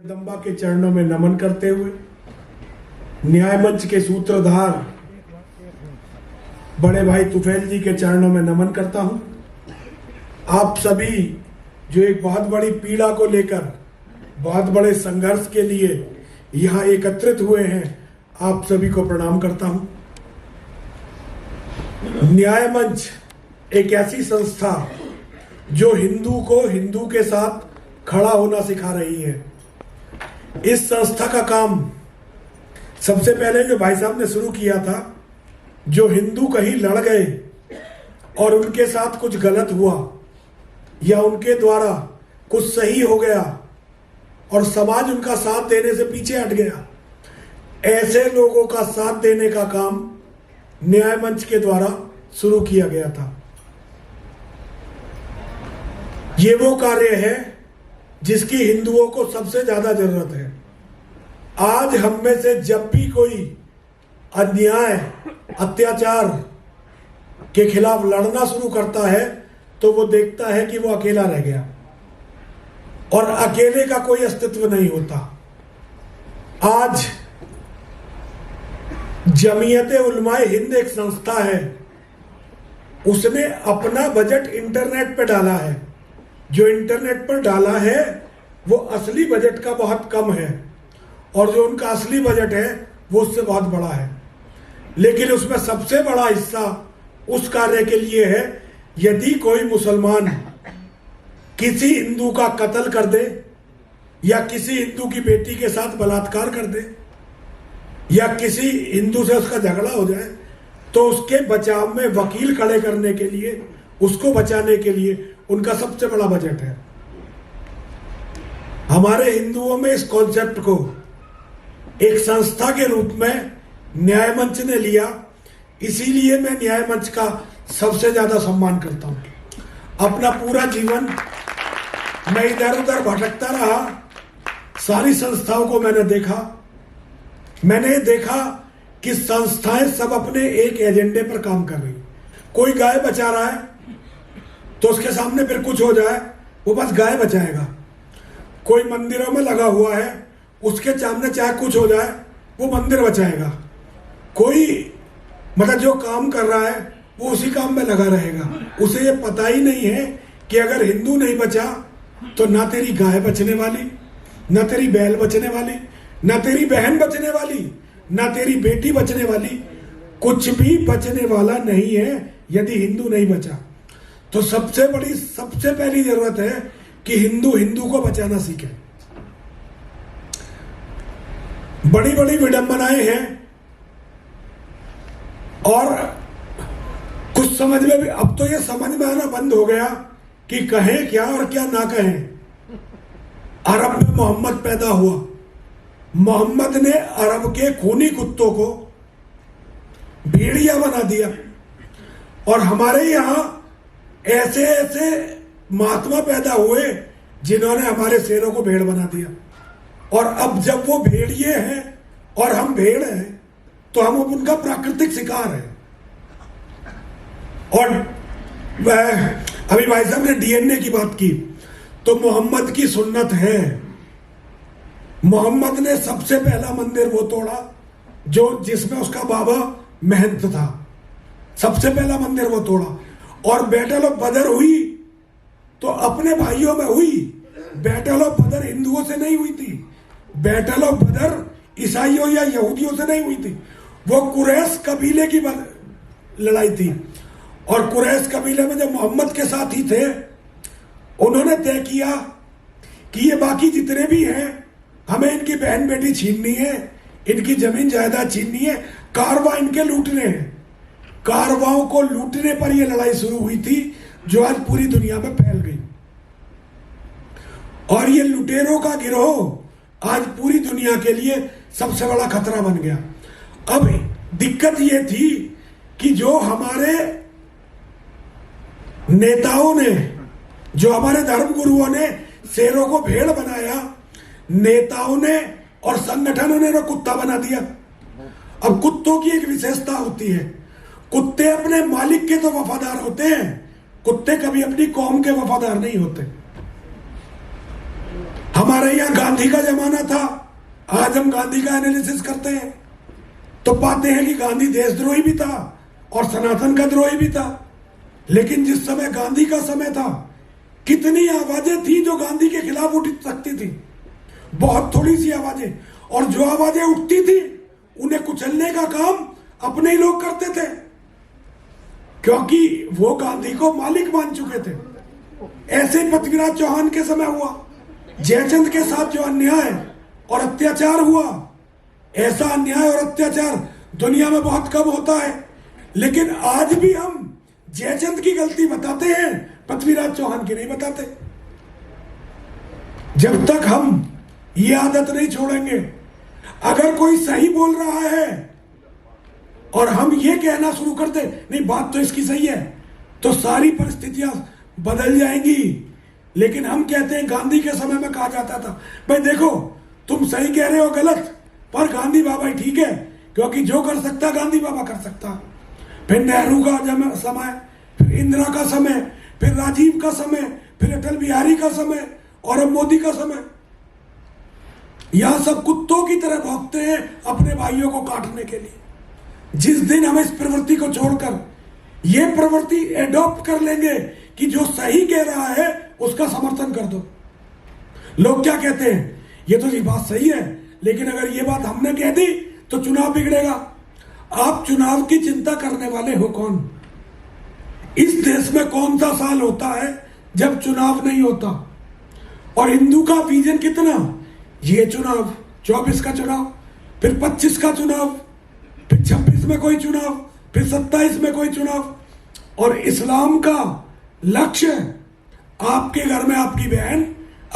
जगदम्बा के चरणों में नमन करते हुए न्याय मंच के सूत्रधार बड़े भाई तुफैल जी के चरणों में नमन करता हूं। आप सभी जो एक बहुत बड़ी पीड़ा को लेकर बहुत बड़े संघर्ष के लिए यहां एकत्रित हुए हैं, आप सभी को प्रणाम करता हूं। न्याय मंच एक ऐसी संस्था जो हिंदू को हिंदू के साथ खड़ा होना सिखा रही है। इस संस्था का काम सबसे पहले जो भाई साहब ने शुरू किया था, जो हिंदू कहीं लड़ गए और उनके साथ कुछ गलत हुआ या उनके द्वारा कुछ सही हो गया और समाज उनका साथ देने से पीछे हट गया, ऐसे लोगों का साथ देने का काम न्याय मंच के द्वारा शुरू किया गया था। ये वो कार्य है जिसकी हिंदुओं को सबसे ज्यादा जरूरत है। आज हम में से जब भी कोई अन्याय अत्याचार के खिलाफ लड़ना शुरू करता है तो वो देखता है कि वो अकेला रह गया और अकेले का कोई अस्तित्व नहीं होता। आज जमीयत उलमाए हिंद एक संस्था है, उसने अपना बजट इंटरनेट पे डाला है। जो इंटरनेट पर डाला है वो असली बजट का बहुत कम है और जो उनका असली बजट है वो उससे बहुत बड़ा है, लेकिन उसमें सबसे बड़ा हिस्सा उस कार्य के लिए है यदि कोई मुसलमान किसी हिंदू का कत्ल कर दे या किसी हिंदू की बेटी के साथ बलात्कार कर दे या किसी हिंदू से उसका झगड़ा हो जाए तो उसके बचाव में वकील खड़े करने के लिए, उसको बचाने के लिए उनका सबसे बड़ा बजट है। हमारे हिंदुओं में इस कॉन्सेप्ट को एक संस्था के रूप में न्याय मंच ने लिया, इसीलिए मैं न्याय मंच का सबसे ज्यादा सम्मान करता हूं। अपना पूरा जीवन मैं इधर उधर भटकता रहा, सारी संस्थाओं को मैंने देखा कि संस्थाएं सब अपने एक एजेंडे पर काम कर रही। कोई गाय बचा रहा है तो उसके सामने फिर कुछ हो जाए वो बस गाय बचाएगा। कोई मंदिरों में लगा हुआ है, उसके सामने चाहे कुछ हो जाए वो मंदिर बचाएगा। कोई मतलब जो काम कर रहा है वो उसी काम में लगा रहेगा। उसे ये पता ही नहीं है कि अगर हिंदू नहीं बचा तो ना तेरी गाय बचने वाली, ना तेरी बैल बचने वाली, ना तेरी बहन बचने वाली, ना तेरी बेटी बचने वाली, कुछ भी बचने वाला नहीं है यदि हिंदू नहीं बचा। तो सबसे पहली जरूरत है कि हिंदू हिंदू को बचाना सीखे। बड़ी बड़ी विडंबनाएं हैं और कुछ समझ में भी, अब तो ये समझ में आना बंद हो गया कि कहें क्या और क्या ना कहें। अरब में मोहम्मद पैदा हुआ, मोहम्मद ने अरब के खूनी कुत्तों को भेड़िया बना दिया और हमारे यहां ऐसे ऐसे महात्मा पैदा हुए जिन्होंने हमारे शेरों को भेड़ बना दिया। और अब जब वो भेड़िए हैं और हम भेड़ हैं तो हम उनका प्राकृतिक शिकार है। और अभी भाई साहब ने डीएनए की बात की तो मोहम्मद की सुन्नत है। मोहम्मद ने सबसे पहला मंदिर वो तोड़ा जो जिसमें उसका बाबा महंत था। सबसे पहला मंदिर वो तोड़ा। और बैटल ऑफ बदर हुई तो अपने भाइयों में हुई। बैटल ऑफ बदर हिंदुओं से नहीं हुई थी, बैटल ऑफ बदर ईसाइयों या यहूदियों से नहीं हुई थी। वो कुरैश कबीले की लड़ाई थी और कुरैश कबीले में जब मोहम्मद के साथ ही थे, उन्होंने तय किया कि ये बाकी जितने भी हैं हमें इनकी बहन बेटी छीननी है, इनकी जमीन जायदाद छीननी है, कारवा इनके लूटने हैं। कारवाओं को लूटने पर यह लड़ाई शुरू हुई थी जो आज पूरी दुनिया में फैल गई। और ये लुटेरों का गिरोह आज पूरी दुनिया के लिए सबसे बड़ा खतरा बन गया। अब दिक्कत यह थी कि जो हमारे नेताओं ने, जो हमारे धर्म गुरुओं ने शेरों को भेड़ बनाया, नेताओं ने और संगठनों ने वो कुत्ता बना दिया। अब कुत्तों की एक विशेषता होती है, कुत्ते अपने मालिक के तो वफादार होते हैं, कुत्ते कभी अपनी कौम के वफादार नहीं होते। हमारे यहाँ गांधी का जमाना था, आज हम गांधी का एनालिसिस करते हैं तो पाते हैं कि गांधी देशद्रोही भी था और सनातन का द्रोही भी था। लेकिन जिस समय गांधी का समय था, कितनी आवाजें थी जो गांधी के खिलाफ उठ सकती थी? बहुत थोड़ी सी आवाजें, और जो आवाजें उठती थी उन्हें कुचलने का काम अपने ही लोग करते थे, क्योंकि वो गांधी को मालिक मान चुके थे। ऐसे पृथ्वीराज चौहान के समय हुआ, जयचंद के साथ जो अन्याय और अत्याचार हुआ, ऐसा अन्याय और अत्याचार दुनिया में बहुत कम होता है। लेकिन आज भी हम जयचंद की गलती बताते हैं, पृथ्वीराज चौहान की नहीं बताते। जब तक हम ये आदत नहीं छोड़ेंगे, अगर कोई सही बोल रहा है और हम ये कहना शुरू कर दे नहीं बात तो इसकी सही है, तो सारी परिस्थितियां बदल जाएंगी। लेकिन हम कहते हैं, गांधी के समय में कहा जाता था भाई देखो तुम सही कह रहे हो गलत, पर गांधी बाबा ही ठीक है, क्योंकि जो कर सकता गांधी बाबा कर सकता। फिर नेहरू का समय, फिर इंदिरा का समय, फिर राजीव का समय, फिर अटल बिहारी का समय, और अब मोदी का समय। यहां सब कुत्तों की तरह भौंकते हैं अपने भाइयों को काटने के लिए। जिस दिन हम इस प्रवृत्ति को छोड़कर ये प्रवृत्ति एडॉप्ट कर लेंगे कि जो सही कह रहा है उसका समर्थन कर दो। लोग क्या कहते हैं, ये तो ये बात सही है, लेकिन अगर ये बात हमने कह दी तो चुनाव बिगड़ेगा। आप चुनाव की चिंता करने वाले हो कौन? इस देश में कौन सा साल होता है जब चुनाव नहीं होता? और हिंदू का विजन कितना? ये चुनाव, 24 का चुनाव, फिर 25 का चुनाव, फिर 26 में कोई चुनाव, फिर 27 में कोई चुनाव। और इस्लाम का लक्ष्य आपके घर में आपकी बहन,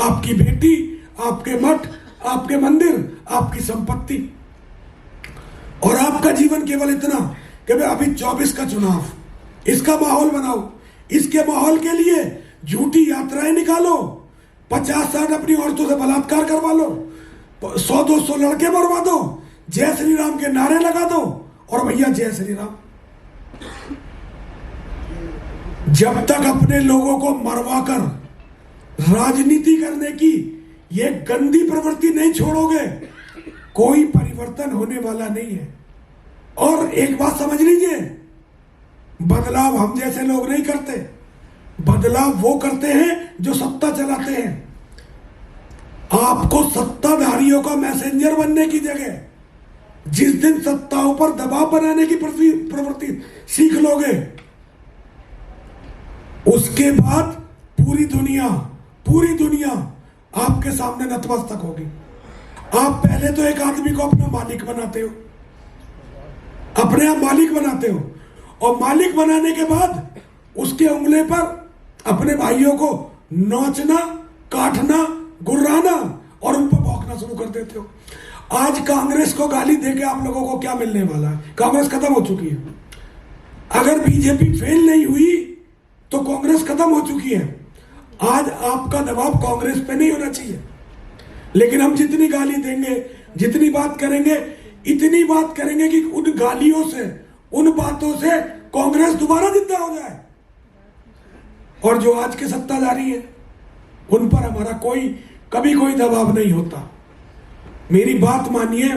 आपकी बेटी, आपके मठ, आपके मंदिर, आपकी संपत्ति, और आपका जीवन केवल इतना कि भाई अभी 24 का चुनाव, इसका माहौल बनाओ। इसके माहौल के लिए झूठी यात्राएं निकालो, 50-60 अपनी औरतों से बलात्कार करवा लो, 100-200 लड़के मरवा दो, जय श्री राम के नारे लगा दो, और भैया जय श्री राम। जब तक अपने लोगों को मरवाकर राजनीति करने की ये गंदी प्रवृत्ति नहीं छोड़ोगे, कोई परिवर्तन होने वाला नहीं है। और एक बात समझ लीजिए, बदलाव हम जैसे लोग नहीं करते, बदलाव वो करते हैं जो सत्ता चलाते हैं। आपको सत्ताधारियों का मैसेंजर बनने की जगह जिस दिन सत्ताओं पर दबाव बनाने की प्रवृत्ति सीख लोगे, उसके बाद पूरी दुनिया आपके सामने नतमस्तक होगी। आप पहले तो एक आदमी को अपना मालिक बनाते हो, अपने आप मालिक बनाते हो, और मालिक बनाने के बाद उसके उंगले पर अपने भाइयों को नोचना, काटना, गुर्राना और उन पर भौंकना शुरू कर देते हो। आज कांग्रेस को गाली देके आप लोगों को क्या मिलने वाला है? कांग्रेस खत्म हो चुकी है। अगर बीजेपी फेल नहीं हुई तो कांग्रेस खत्म हो चुकी है। आज आपका दबाव कांग्रेस पे नहीं होना चाहिए, लेकिन हम जितनी गाली देंगे, जितनी बात करेंगे, इतनी बात करेंगे कि उन गालियों से, उन बातों से कांग्रेस दोबारा जिंदा हो जाए। और जो आज के सत्ताधारी हैं उन पर हमारा कभी कोई दबाव नहीं होता। मेरी बात मानिए,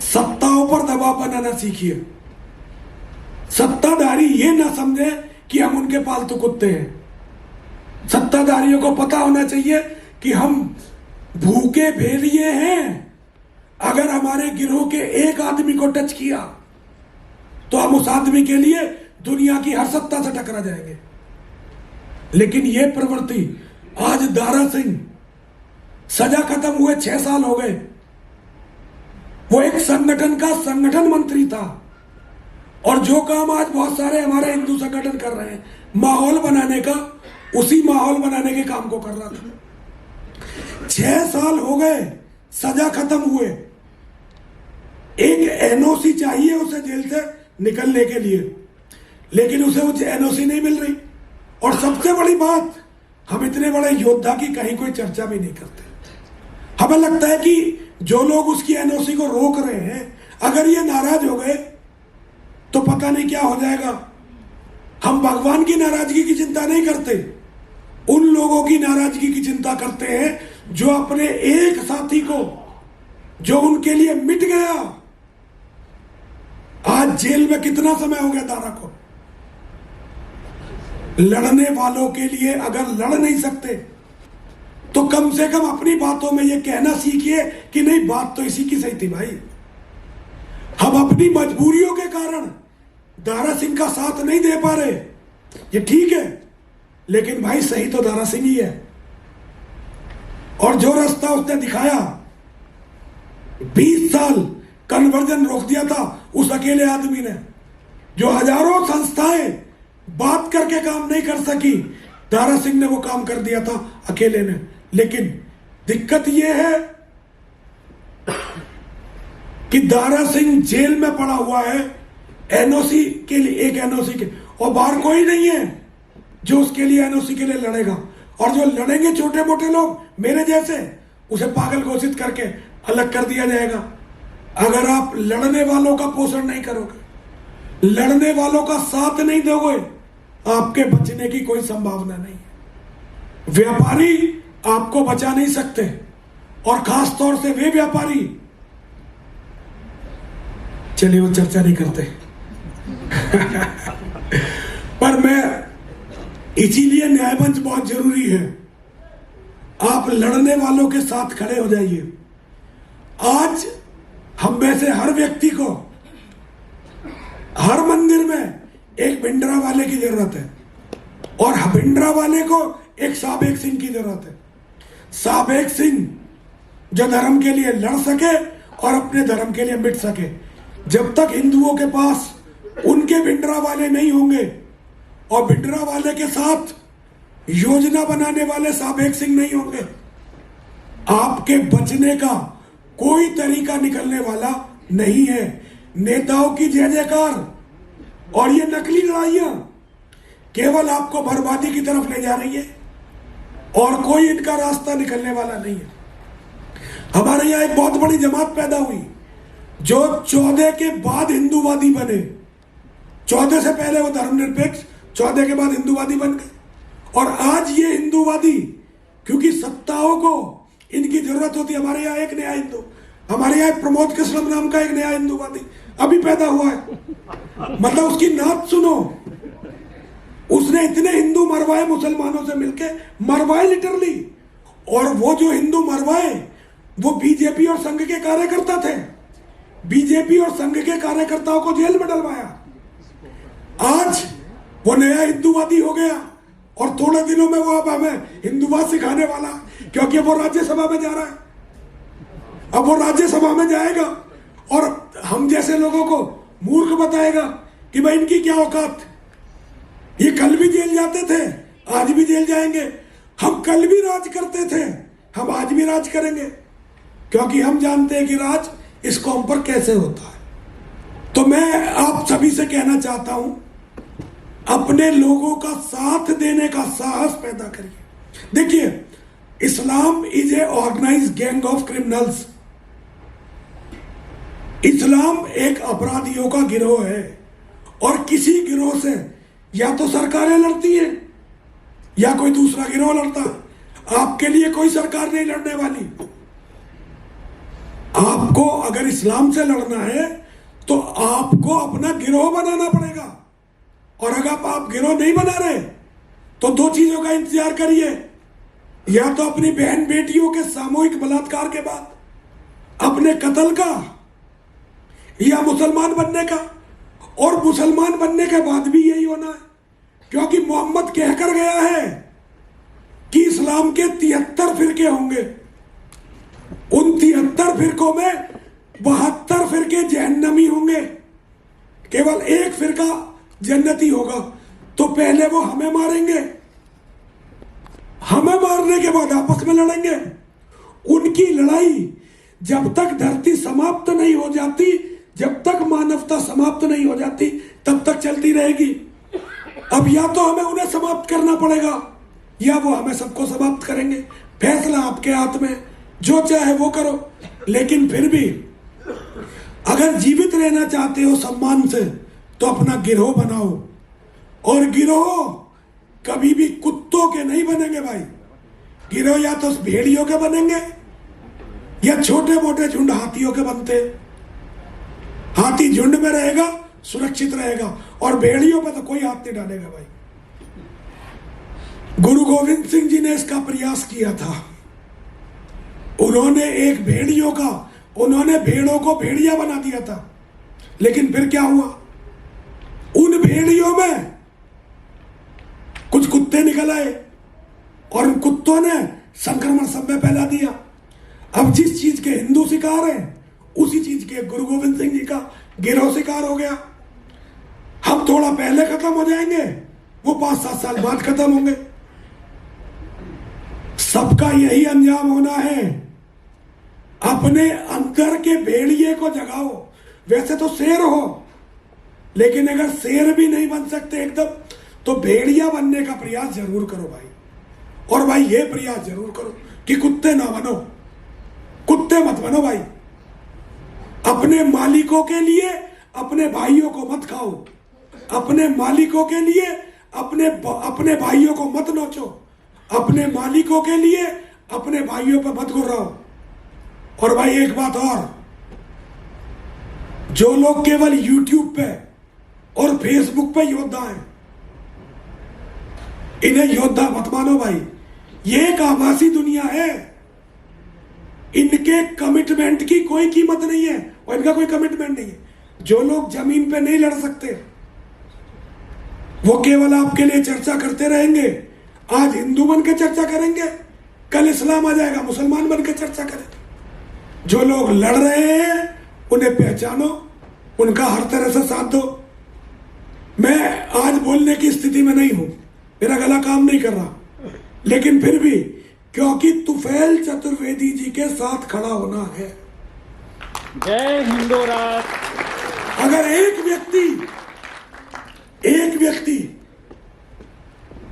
सत्ताओं पर दबाव बनाना सीखिए। सत्ताधारी ये ना समझे कि हम उनके पालतू कुत्ते हैं। सत्ताधारियों को पता होना चाहिए कि हम भूखे भेड़िए हैं। अगर हमारे गिरोह के एक आदमी को टच किया तो हम उस आदमी के लिए दुनिया की हर सत्ता से टकरा जाएंगे। लेकिन यह प्रवृत्ति, आज दारा सिंह सजा खत्म हुए 6 साल हो गए, वो एक संगठन का संगठन मंत्री था, और जो काम आज बहुत सारे हमारे हिंदू संगठन कर रहे हैं, माहौल बनाने का, उसी माहौल बनाने के काम को कर रहा था। 6 साल हो गए सजा खत्म हुए, एक एनओसी चाहिए उसे जेल से निकलने के लिए, लेकिन उसे वो एनओसी नहीं मिल रही। और सबसे बड़ी बात, हम इतने बड़े योद्धा की कहीं कोई चर्चा भी नहीं करते। हमें लगता है कि जो लोग उसकी एनओसी को रोक रहे हैं, अगर ये नाराज हो गए तो पता नहीं क्या हो जाएगा। हम भगवान की नाराजगी की चिंता नहीं करते, उन लोगों की नाराजगी की चिंता करते हैं जो अपने एक साथी को, जो उनके लिए मिट गया, आज जेल में कितना समय हो गया दारा को। लड़ने वालों के लिए अगर लड़ नहीं सकते तो कम से कम अपनी बातों में ये कहना सीखिए कि नहीं, बात तो इसी की सही थी भाई। हम अपनी मजबूरियों के कारण दारा सिंह का साथ नहीं दे पा रहे, ये ठीक है, लेकिन भाई सही तो दारा सिंह ही है। और जो रास्ता उसने दिखाया, 20 साल कन्वर्जन रोक दिया था उस अकेले आदमी ने, जो हजारों संस्थाएं बात करके काम नहीं कर सकी, दारा सिंह ने वो काम कर दिया था अकेले ने। लेकिन दिक्कत ये है कि दारा सिंह जेल में पड़ा हुआ है एनओसी के लिए, एक एनओसी के, और बाहर कोई नहीं है जो उसके लिए एनओसी के लिए लड़ेगा। और जो लड़ेंगे छोटे मोटे लोग मेरे जैसे, उसे पागल घोषित करके अलग कर दिया जाएगा। अगर आप लड़ने वालों का पोषण नहीं करोगे, लड़ने वालों का साथ नहीं दोगे, आपके बचने की कोई संभावना नहीं है। व्यापारी आपको बचा नहीं सकते, और खास तौर से वे व्यापारी, चलिए वो चर्चा नहीं करते पर मैं, इसीलिए न्यायमंच बहुत जरूरी है। आप लड़ने वालों के साथ खड़े हो जाइए। आज हम में से हर व्यक्ति को हर मंदिर में एक भिंडरा वाले की जरूरत है, और भिंडरा वाले को एक साबेक सिंह की जरूरत है। साबेक सिंह जो धर्म के लिए लड़ सके और अपने धर्म के लिए मिट सके। जब तक हिंदुओं के पास उनके भिंडरा वाले नहीं होंगे और भिंडरा वाले के साथ योजना बनाने वाले साबेक सिंह नहीं होंगे, आपके बचने का कोई तरीका निकलने वाला नहीं है। नेताओं की जय जयकार और ये नकली लड़ाइयां केवल आपको बर्बादी की तरफ ले जा रही है, और कोई इनका रास्ता निकलने वाला नहीं है। हमारे यहां एक बहुत बड़ी जमात पैदा हुई जो 14 के बाद हिंदूवादी बने। 14 से पहले वो धर्मनिरपेक्ष, 14 के बाद हिंदूवादी बन गए। और आज ये हिंदूवादी, क्योंकि सत्ताओं को इनकी जरूरत होती है। हमारे यहाँ एक नया हिंदू, हमारे यहाँ प्रमोद कृष्णम नाम का एक नया हिंदूवादी अभी पैदा हुआ है। मतलब उसकी नात सुनो, उसने इतने हिंदू मरवाए मुसलमानों से मिलके, मरवाए लिटरली। और वो जो हिंदू मरवाए वो बीजेपी और संघ के कार्यकर्ता थे। बीजेपी और संघ के कार्यकर्ताओं को जेल में डलवाया। आज वो नया हिंदूवादी हो गया, और थोड़े दिनों में वो अब हमें हिंदूवाद सिखाने वाला, क्योंकि वो राज्यसभा में जा रहा है। अब वो राज्यसभा में जाएगा और हम जैसे लोगों को मूर्ख बताएगा कि भाई इनकी क्या औकात। ये कल भी जेल जाते थे, आज भी जेल जाएंगे। हम कल भी राज करते थे, हम आज भी राज करेंगे, क्योंकि हम जानते हैं कि राज इस कौम पर कैसे होता है। तो मैं आप सभी से कहना चाहता हूं, अपने लोगों का साथ देने का साहस पैदा करिए। देखिए, Islam is a organized gang of criminals. Islam एक अपराधियों का गिरोह है, और किसी गिरोह से या तो सरकारें लड़ती हैं या कोई दूसरा गिरोह लड़ता है। आपके लिए कोई सरकार नहीं लड़ने वाली। आपको अगर इस्लाम से लड़ना है तो आपको अपना गिरोह बनाना पड़ेगा। और अगर आप गिरोह नहीं बना रहे तो दो चीजों का इंतजार करिए, या तो अपनी बहन बेटियों के सामूहिक बलात्कार के बाद अपने कत्ल का, या मुसलमान बनने का। और मुसलमान बनने के बाद भी यही होना है, क्योंकि मोहम्मद कहकर गया है कि इस्लाम के 73 फिरके होंगे। उन 73 फिरकों में 72 फिरके जहन्नमी होंगे, केवल एक फिरका जन्नती होगा। तो पहले वो हमें मारेंगे, हमें मारने के बाद आपस में लड़ेंगे। उनकी लड़ाई जब तक धरती समाप्त नहीं हो जाती, जब तक मानवता समाप्त नहीं हो जाती, तब तक चलती रहेगी। अब या तो हमें उन्हें समाप्त करना पड़ेगा, या वो हमें सबको समाप्त करेंगे। फैसला आपके हाथ में, जो चाहे वो करो। लेकिन फिर भी अगर जीवित रहना चाहते हो सम्मान से, तो अपना गिरोह बनाओ। और गिरोह कभी भी कुत्तों के नहीं बनेंगे भाई। गिरोह या तो भेड़ियों के बनेंगे या छोटे मोटे झुंड हाथियों के बनते। हाथी झुंड में रहेगा, सुरक्षित रहेगा, और भेड़ियों पर तो कोई हाथ नहीं डालेगा भाई। गुरु गोविंद सिंह जी ने इसका प्रयास किया था। उन्होंने उन्होंने भेड़ों को भेड़िया बना दिया था, लेकिन फिर क्या हुआ? उन भेड़ियों में कुछ कुत्ते निकल आए और उन कुत्तों ने संक्रमण सब में फैला दिया। अब जिस चीज के हिंदू शिकार हैं, उसी चीज के गुरु गोविंद सिंह जी का गिरोह शिकार हो गया। हम थोड़ा पहले खत्म हो जाएंगे, वो 5-7 साल बाद खत्म होंगे। सबका यही अंजाम होना है। अपने अंदर के भेड़िए को जगाओ। वैसे तो शेर हो, लेकिन अगर शेर भी नहीं बन सकते एकदम, तो भेड़िया बनने का प्रयास जरूर करो भाई। और भाई ये प्रयास जरूर करो कि कुत्ते ना बनो, कुत्ते मत बनो भाई। अपने मालिकों के लिए अपने भाइयों को मत खाओ, अपने मालिकों के लिए अपने भाइयों को मत नोचो, अपने मालिकों के लिए अपने भाइयों पर मत गुर्राओ। और भाई एक बात और, जो लोग केवल YouTube पे और Facebook पे योद्धा हैं, इन्हें योद्धा मत मानो भाई। ये एक आभासी दुनिया है। इनके कमिटमेंट की कोई कीमत नहीं है, और इनका कोई कमिटमेंट नहीं है। जो लोग जमीन पे नहीं लड़ सकते, वो केवल आपके लिए चर्चा करते रहेंगे। आज हिंदू बन के चर्चा करेंगे, कल इस्लाम आ जाएगा, मुसलमान बन के चर्चा करेंगे। जो लोग लड़ रहे हैं उन्हें पहचानो, उनका हर तरह से साथ दो। मैं आज बोलने की स्थिति में नहीं हूं, मेरा गला काम नहीं कर रहा, लेकिन फिर भी क्योंकि तुफैल चतुर्वेदी जी के साथ खड़ा होना है। जय हिंदू राज। अगर एक व्यक्ति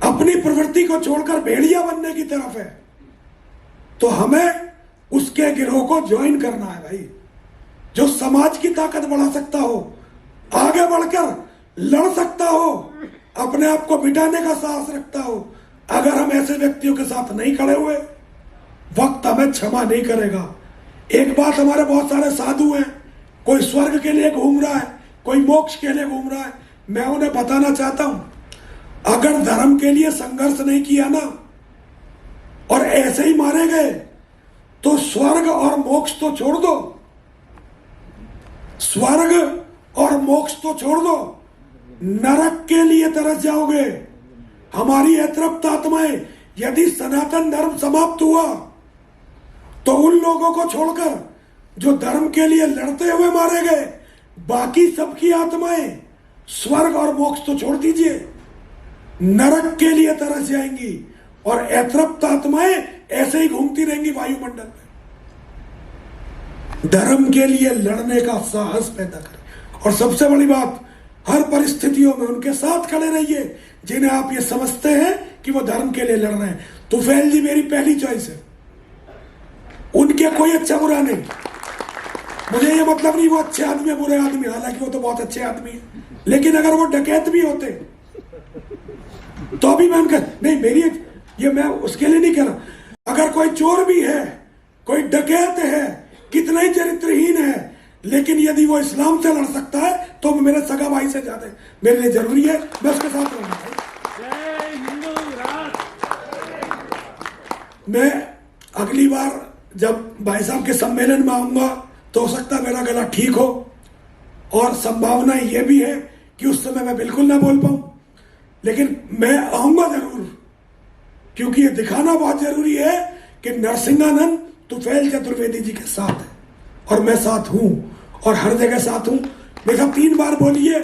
अपनी प्रवृत्ति को छोड़कर भेड़िया बनने की तरफ है, तो हमें उसके गिरोह को ज्वाइन करना है भाई। जो समाज की ताकत बढ़ा सकता हो, आगे बढ़कर लड़ सकता हो, अपने आप को मिटाने का साहस रखता हो, अगर हम ऐसे व्यक्तियों के साथ नहीं खड़े हुए, वक्त हमें क्षमा नहीं करेगा। एक बात, हमारे बहुत सारे साधु हैं, कोई स्वर्ग के लिए घूम रहा है, कोई मोक्ष के लिए घूम रहा है। मैं उन्हें बताना चाहता हूं, अगर धर्म के लिए संघर्ष नहीं किया ना, और ऐसे ही मारे गए, तो स्वर्ग और मोक्ष तो छोड़ दो, स्वर्ग और मोक्ष तो छोड़ दो, नरक के लिए तरस जाओगे। हमारी अतृप्त आत्माएं, यदि सनातन धर्म समाप्त हुआ, तो उन लोगों को छोड़कर जो धर्म के लिए लड़ते हुए मारे गए, बाकी सबकी आत्माएं स्वर्ग और मोक्ष तो छोड़ दीजिए, नरक के लिए तरस जाएंगी, और अतृप्त आत्माएं ऐसे ही घूमती रहेंगी वायुमंडल में। धर्म के लिए लड़ने का साहस पैदा करें। और सबसे बड़ी बात, हर परिस्थितियों में उनके साथ खड़े रहिए जिन्हें आप ये समझते हैं कि वो धर्म के लिए लड़ रहे हैं। तुफैल जी मेरी पहली चॉइस है, उनके कोई अच्छा बुरा नहीं। मुझे ये मतलब नहीं वो अच्छे आदमी है बुरे आदमी, हालांकि वो तो बहुत अच्छे आदमी है, लेकिन अगर वो डकैत भी होते तो भी मैं उनका नहीं, मेरी ये मैं उसके लिए नहीं कह रहा। अगर कोई चोर भी है, कोई डकैत है, कितना ही चरित्रहीन है, लेकिन यदि वो इस्लाम से लड़ सकता है, तो मेरे सगा भाई से ज्यादा मेरे लिए जरूरी है, मैं उसके साथ रहूंगा। मैं अगली बार जब भाई साहब के सम्मेलन में आऊंगा, तो हो सकता है मेरा गला ठीक हो, और संभावना ये भी है कि उस समय मैं बिल्कुल ना बोल पाऊं, लेकिन मैं आऊंगा जरूर, क्योंकि ये दिखाना बहुत जरूरी है कि नरसिंहानंद तुफैल चतुर्वेदी जी के साथ है, और मैं साथ हूं, और हर जगह साथ हूं। मेरे साथ 3 बार बोलिए,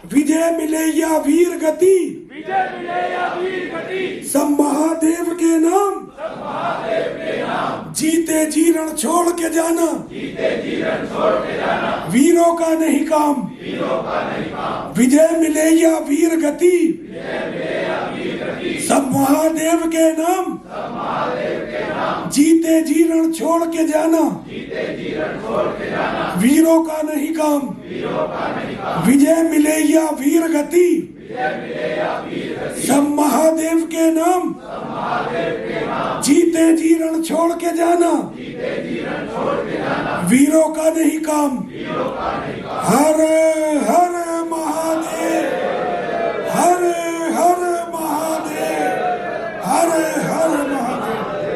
विजय मिले या वीर गति, विजय मिले या वीर गति, सब महादेव के नाम, सब महादेव के नाम, जीते जी रण छोड़ के जाना, जीते जी रण छोड़ के जाना, वीरों का नहीं काम, वीरों का नहीं काम, विजय मिले या वीर गति, विजय मिले या वीर गति, सब महादेव के नाम, सब महादेव के नाम, जीते जी रण छोड़ के जाना, जीते जी रण छोड़ के जाना, वीरों का नहीं काम, वीरों का नहीं काम, विजय मिले या वीर गति, विजय मिले या वीर गति, सब महादेव के नाम, सब महादेव के नाम, जीते जीते जी रण छोड़ के जाना, वीरों का नहीं काम, हर